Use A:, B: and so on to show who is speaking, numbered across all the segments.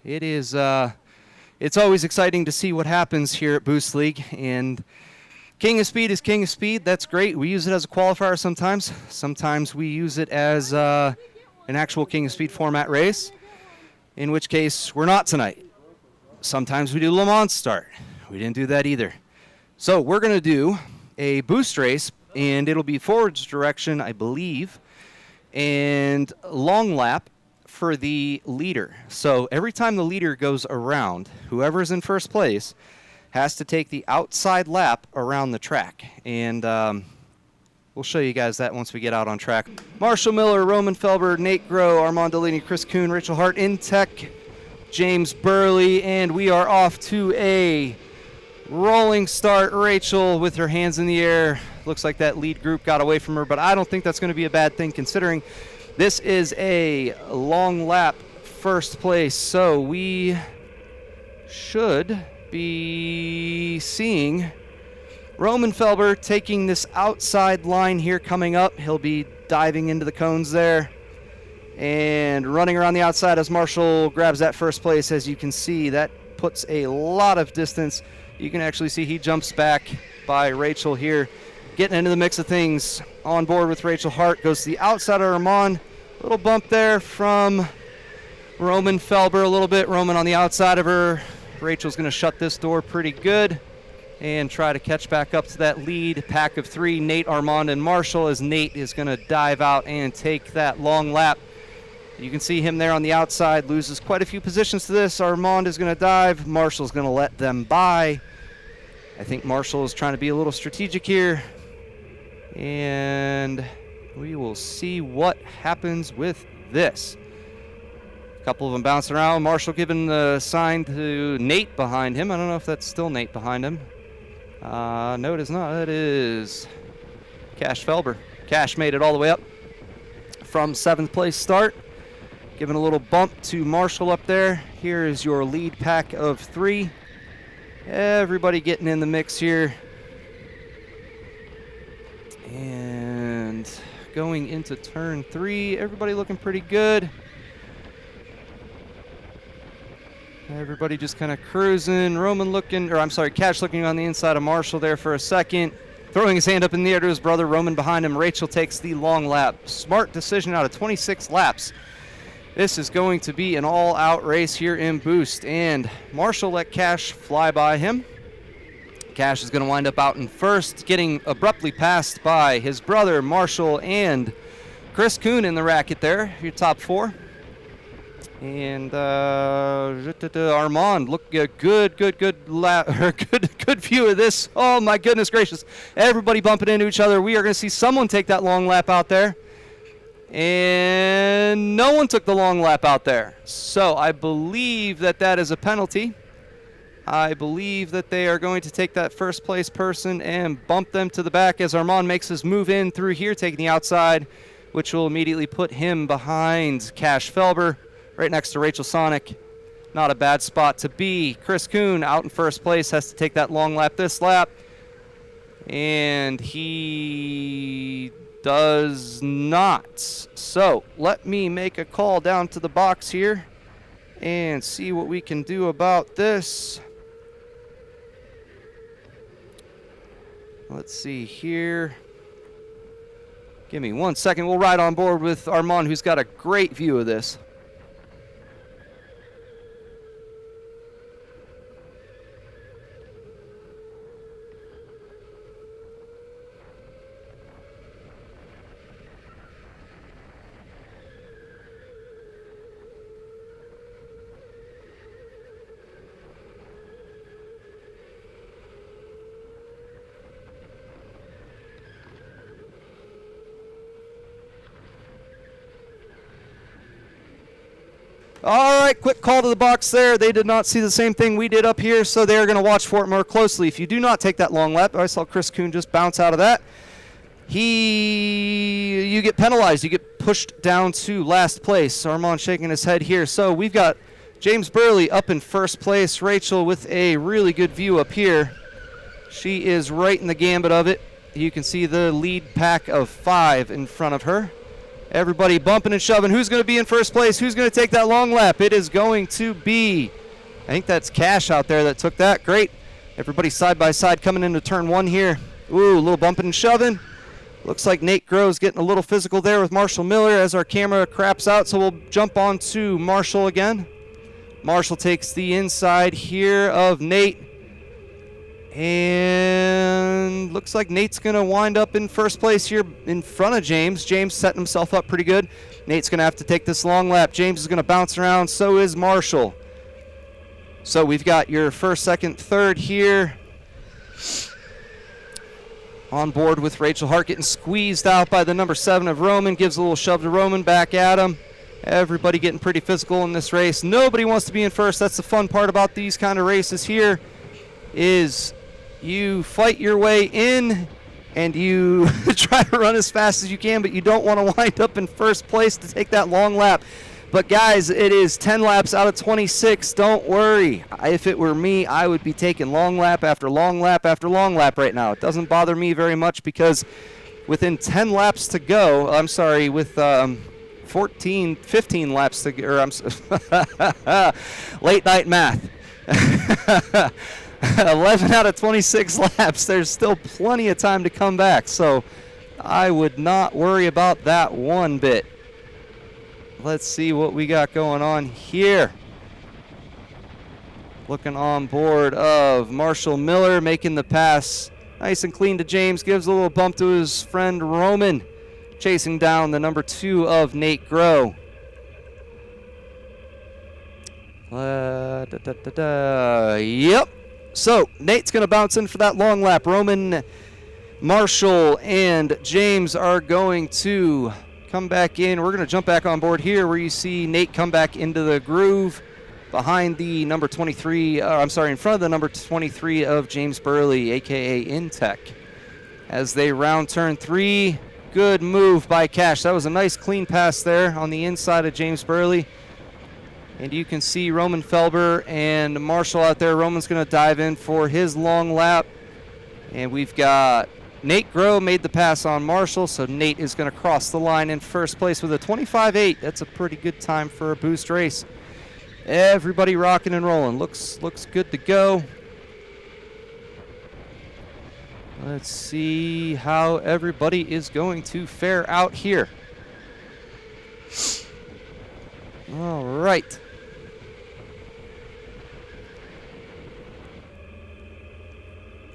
A: It is, it's always exciting to see what happens here at Boost League, and King of Speed is King of Speed. That's great. We use it as a qualifier sometimes. Sometimes we use it as an actual King of Speed format race, in which case we're not tonight. Sometimes we do Le Mans start. We didn't do that either. So we're going to do a boost race, and it'll be forwards direction, I believe, and long lap for the leader. So every time the leader goes around, whoever's in first place has to take the outside lap around the track. And we'll show you guys that once we get out on track. Marshall Miller, Roman Felber, Nate Groh, Armand Delaney, Chris Kuhn, Rachel Hart in tech, James Burley, and we are off to a rolling start. Rachel with her hands in the air. Looks like that lead group got away from her, but I don't think that's going to be a bad thing considering this is a long lap first place. So we should be seeing Roman Felber taking this outside line here coming up. He'll be diving into the cones there and running around the outside as Marshall grabs that first place. As you can see, that puts a lot of distance. You can actually see he jumps back by Rachel here, getting into the mix of things. On board with Rachel Hart goes to the outside of Armand. A little bump there from Roman Felber a little bit. Roman on the outside of her. Rachel's going to shut this door pretty good and try to catch back up to that lead pack of three, Nate, Armand, and Marshall, as Nate is going to dive out and take that long lap. You can see him there on the outside, loses quite a few positions to this. Armand is going to dive. Marshall's going to let them by. I think Marshall is trying to be a little strategic here. And we will see what happens with this. A couple of them bouncing around. Marshall giving the sign to Nate behind him. I don't know if that's still Nate behind him. No, it is not. It is Cash Felber. Cash made it all the way up from 7th place start. Giving a little bump to Marshall up there. Here is your lead pack of three. Everybody getting in the mix here. And going into turn 3, everybody looking pretty good. Everybody just kind of cruising. Roman looking, or I'm sorry, Cash looking on the inside of Marshall there for a second. Throwing his hand up in the air to his brother. Roman behind him. Rachel takes the long lap. Smart decision out of 26 laps. This is going to be an all-out race here in Boost. And Marshall let Cash fly by him. Cash is going to wind up out in first, getting abruptly passed by his brother, Marshall, and Chris Kuhn in the racket there, your top four. And Armand, look, good view of this. Oh, my goodness gracious. Everybody bumping into each other. We are going to see someone take that long lap out there. And no one took the long lap out there. So I believe that that is a penalty. I believe that they are going to take that first place person and bump them to the back as Armand makes his move in through here, taking the outside, which will immediately put him behind Cash Felber, right next to Rachel Sonic. Not a bad spot to be. Chris Kuhn out in first place, has to take that long lap this lap. And he does not. So let me make a call down to the box here and see what we can do about this. Let's see here. Give me 1 second. We'll ride on board with Armand, who's got a great view of this. All right, quick call to the box there. They did not see the same thing we did up here, so they're going to watch for it more closely. If you do not take that long lap, I saw Chris Kuhn just bounce out of that. You get penalized. You get pushed down to last place. Armand shaking his head here. So we've got James Burley up in first place. Rachel with a really good view up here. She is right in the gambit of it. You can see the lead pack of 5 in front of her. Everybody bumping and shoving. Who's going to be in first place? Who's going to take that long lap? It is going to be, I think that's Cash out there that took that. Great. Everybody side by side coming into turn 1 here. Ooh, a little bumping and shoving. Looks like Nate Grove's getting a little physical there with Marshall Miller as our camera craps out, so we'll jump on to Marshall again. Marshall takes the inside here of Nate. And looks like Nate's going to wind up in first place here in front of James. James setting himself up pretty good. Nate's going to have to take this long lap. James is going to bounce around, so is Marshall. So we've got your first, second, third here. On board with Rachel Hart, getting squeezed out by the number 7 of Roman. Gives a little shove to Roman, back at him. Everybody getting pretty physical in this race. Nobody wants to be in first. That's the fun part about these kind of races here, is you fight your way in and you try to run as fast as you can, but you don't want to wind up in first place to take that long lap. But guys, it is 10 laps out of 26. Don't worry. If it were me, I would be taking long lap after long lap after long lap right now. It doesn't bother me very much because within 10 laps to go, I'm sorry, with 15 laps to go, or late night math. 11 out of 26 laps. There's still plenty of time to come back, so I would not worry about that one bit. Let's see what we got going on here. Looking on board of Marshall Miller, making the pass nice and clean to James. Gives a little bump to his friend Roman, chasing down the number 2 of Nate Grow. Yep. So Nate's going to bounce in for that long lap. Roman, Marshall, and James are going to come back in. We're going to jump back on board here where you see Nate come back into the groove behind the number 23, in front of the number 23 of James Burley, a.k.a. Intech. As they round turn 3, good move by Cash. That was a nice clean pass there on the inside of James Burley. And you can see Roman Felber and Marshall out there. Roman's going to dive in for his long lap. And we've got Nate Grow made the pass on Marshall, so Nate is going to cross the line in first place with a 25.8. That's a pretty good time for a boost race. Everybody rocking and rolling. Looks good to go. Let's see how everybody is going to fare out here. All right.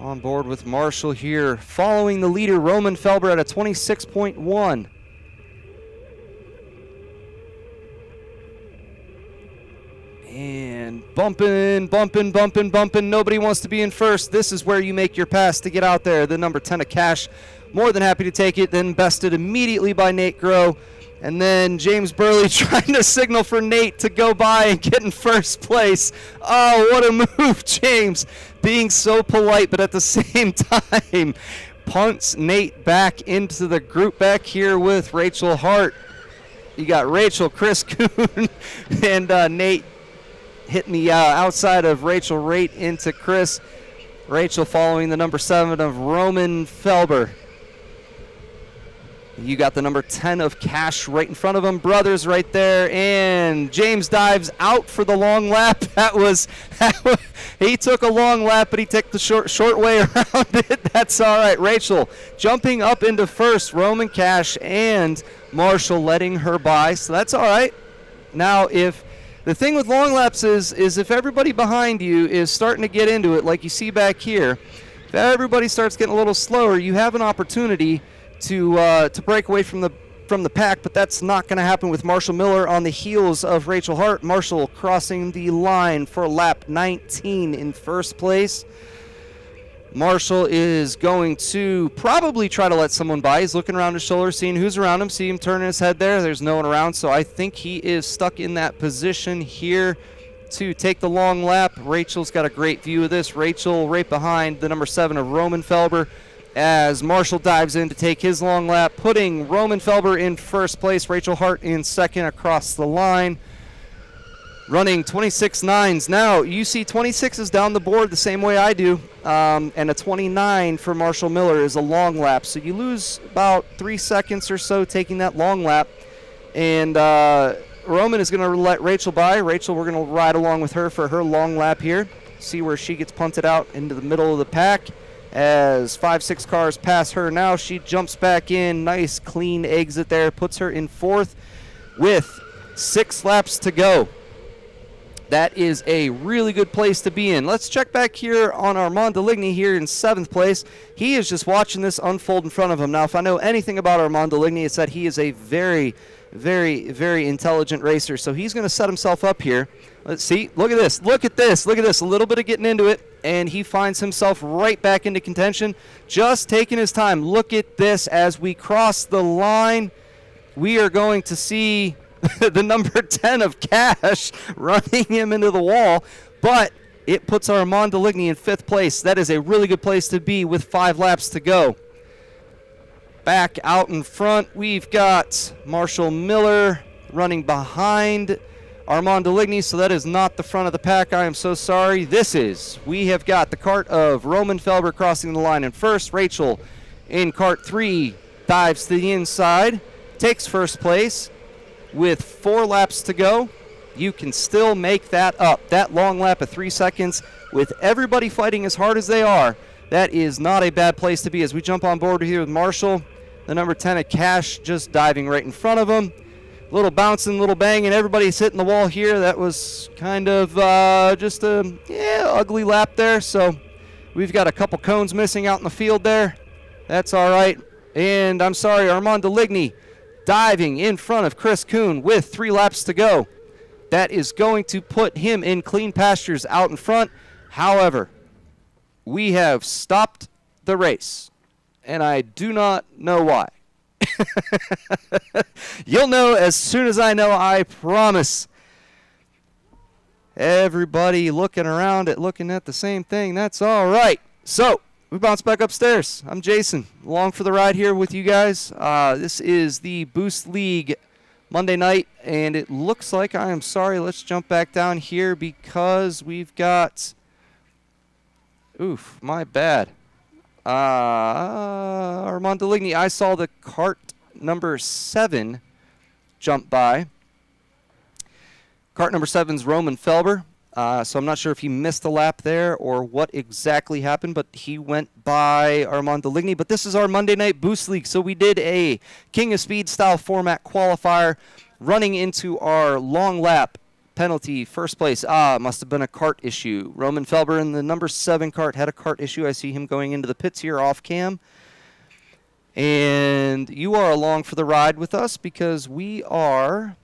A: On board with Marshall here, following the leader, Roman Felber at a 26.1. And bumping. Nobody wants to be in first. This is where you make your pass to get out there. The number 10 of Cash, more than happy to take it. Then bested immediately by Nate Grow. And then James Burley trying to signal for Nate to go by and get in first place. Oh, what a move, James. Being so polite, but at the same time, punts Nate back into the group back here with Rachel Hart. You got Rachel, Chris Kuhn, and Nate hitting the outside of Rachel right into Chris. Rachel following the number 7 of Roman Felber. You got the number 10 of Cash right in front of him. Brothers right there. And James dives out for the long lap. That was he took a long lap, but he took the short way around it. That's all right. Rachel jumping up into first. Roman, Cash, and Marshall letting her by. So that's all right. Now, if the thing with long laps is if everybody behind you is starting to get into it, like you see back here, if everybody starts getting a little slower, you have an opportunity to break away from the pack, but that's not going to happen with Marshall Miller on the heels of Rachel Hart. Marshall crossing the line for lap 19 in first place. Marshall is going to probably try to let someone by. He's looking around his shoulder, seeing who's around him, see him turning his head there. There's no one around, so I think he is stuck in that position here to take the long lap. Rachel's got a great view of this. Rachel right behind the number 7 of Roman Felber, as Marshall dives in to take his long lap, putting Roman Felber in first place, Rachel Hart in second across the line. Running 26.9s. Now, you see 26s down the board the same way I do, and a 29 for Marshall Miller is a long lap. So you lose about 3 seconds or so taking that long lap. And Roman is going to let Rachel by. Rachel, we're going to ride along with her for her long lap here. See where she gets punted out into the middle of the pack. As 5-6 cars pass her now, she jumps back in. Nice, clean exit there. Puts her in 4th with 6 laps to go. That is a really good place to be in. Let's check back here on Armand Deligny here in 7th place. He is just watching this unfold in front of him. Now, if I know anything about Armand Deligny, it's that he is a very, very intelligent racer. So he's going to set himself up here. Let's see. Look at this. Look at this. Look at this. A little bit of getting into it, and he finds himself right back into contention, just taking his time. Look at this. As we cross the line, we are going to see the number 10 of Cash running him into the wall, but it puts Armand Deligny in 5th place. That is a really good place to be with 5 laps to go. Back out in front, we've got Marshall Miller running behind Armand Deligny, so that is not the front of the pack. I am so sorry. We have got the cart of Roman Felber crossing the line in 1st. Rachel in cart 3 dives to the inside, takes 1st place. With 4 laps to go, you can still make that up. That long lap of 3 seconds with everybody fighting as hard as they are, that is not a bad place to be. As we jump on board here with Marshall, the number 10 of Cash just diving right in front of him. Little bouncing, little banging, everybody's hitting the wall here. That was kind of just a ugly lap there. So we've got a couple cones missing out in the field there. That's all right. And I'm sorry, Armand Deligny diving in front of Chris Kuhn with 3 laps to go. That is going to put him in clean pastures out in front. However, we have stopped the race, and I do not know why. You'll know as soon as I know, I promise. Everybody looking around looking at the same thing. That's all right. So, we bounce back upstairs. I'm Jayson, along for the ride here with you guys. This is the Boost League Monday night, and it looks like, I am sorry, let's jump back down here because we've got, my bad. Armand Deligny, I saw the cart number 7 jump by. Cart number 7's Roman Felber. So I'm not sure if he missed a lap there or what exactly happened, but he went by Armand Deligny. But this is our Monday Night Boost League. So we did a King of Speed style format qualifier running into our long lap penalty. 1st place. Must have been a cart issue. Roman Felber in the number 7 cart had a cart issue. I see him going into the pits here off cam. And you are along for the ride with us because we are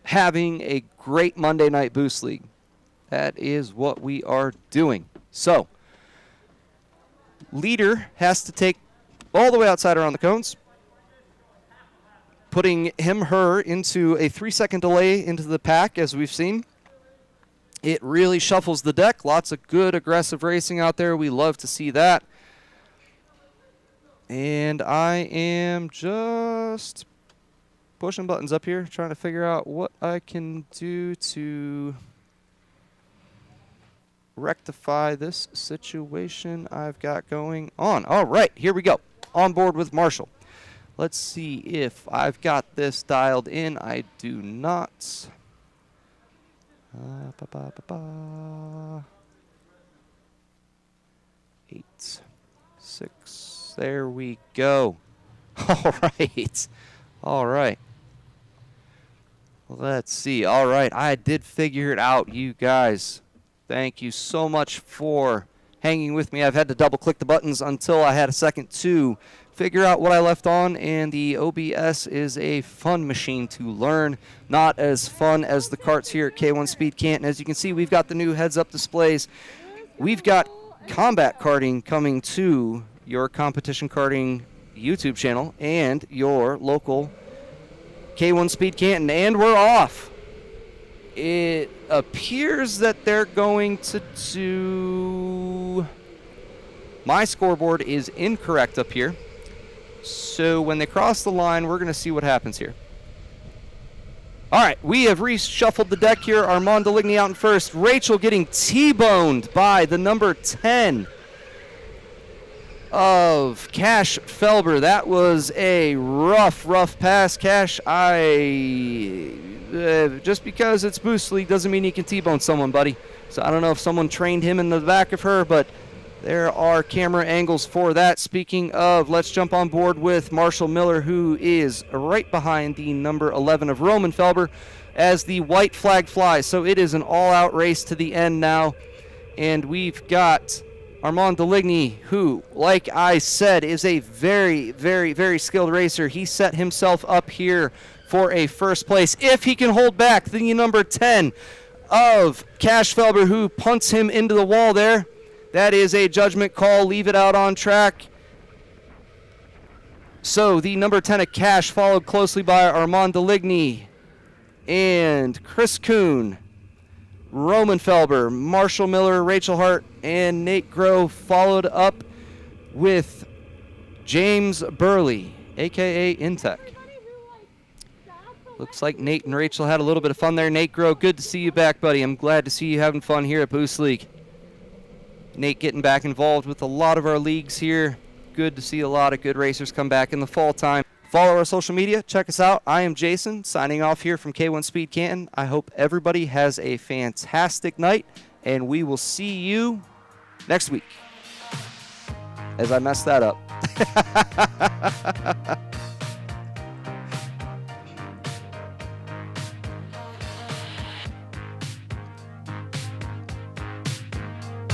A: having a great Monday Night Boost League. That is what we are doing. So, leader has to take all the way outside around the cones, putting her into a 3-second delay into the pack, as we've seen. It really shuffles the deck. Lots of good, aggressive racing out there. We love to see that. And I am just pushing buttons up here, trying to figure out what I can do to rectify this situation I've got going on. All right, here we go. On board with Marshall. Let's see if I've got this dialed in. I do not. 8, 6. There we go. All right. All right. Let's see. All right. I did figure it out, you guys. Thank you so much for hanging with me. I've had to double-click the buttons until I had a second to figure out what I left on, and the OBS is a fun machine to learn. Not as fun as the carts here at K1 Speed Canton. As you can see, we've got the new heads-up displays. We've got combat karting coming to your competition karting YouTube channel and your local K1 Speed Canton, and we're off. It appears that they're going to do... My scoreboard is incorrect up here. So when they cross the line, we're going to see what happens here. All right, we have reshuffled the deck here. Armand Deligny out in first. Rachel getting T-boned by the number 10. of Cash Felber. That was a rough pass. Cash, just because it's Boost League doesn't mean you can T-bone someone, buddy. So I don't know if someone trained him in the back of her, but there are camera angles for that. Speaking of, let's jump on board with Marshall Miller, who is right behind the number 11 of Roman Felber as the white flag flies. So it is an all-out race to the end now. And we've got Armand Deligny, who, like I said, is a very skilled racer. He set himself up here for a first place. If he can hold back the number 10 of Cash Felber, who punts him into the wall there, that is a judgment call. Leave it out on track. So the number 10 of Cash, followed closely by Armand Deligny and Chris Kuhn, Roman Felber, Marshall Miller, Rachel Hart, and Nate Grove, followed up with James Burley, a.k.a. Intech. Looks like Nate and Rachel had a little bit of fun there. Nate Grove, good to see you back, buddy. I'm glad to see you having fun here at Boost League. Nate getting back involved with a lot of our leagues here. Good to see a lot of good racers come back in the fall time. Follow our social media. Check us out. I am Jayson, signing off here from K1 Speed Canton. I hope everybody has a fantastic night, and we will see you next week. As I messed that up.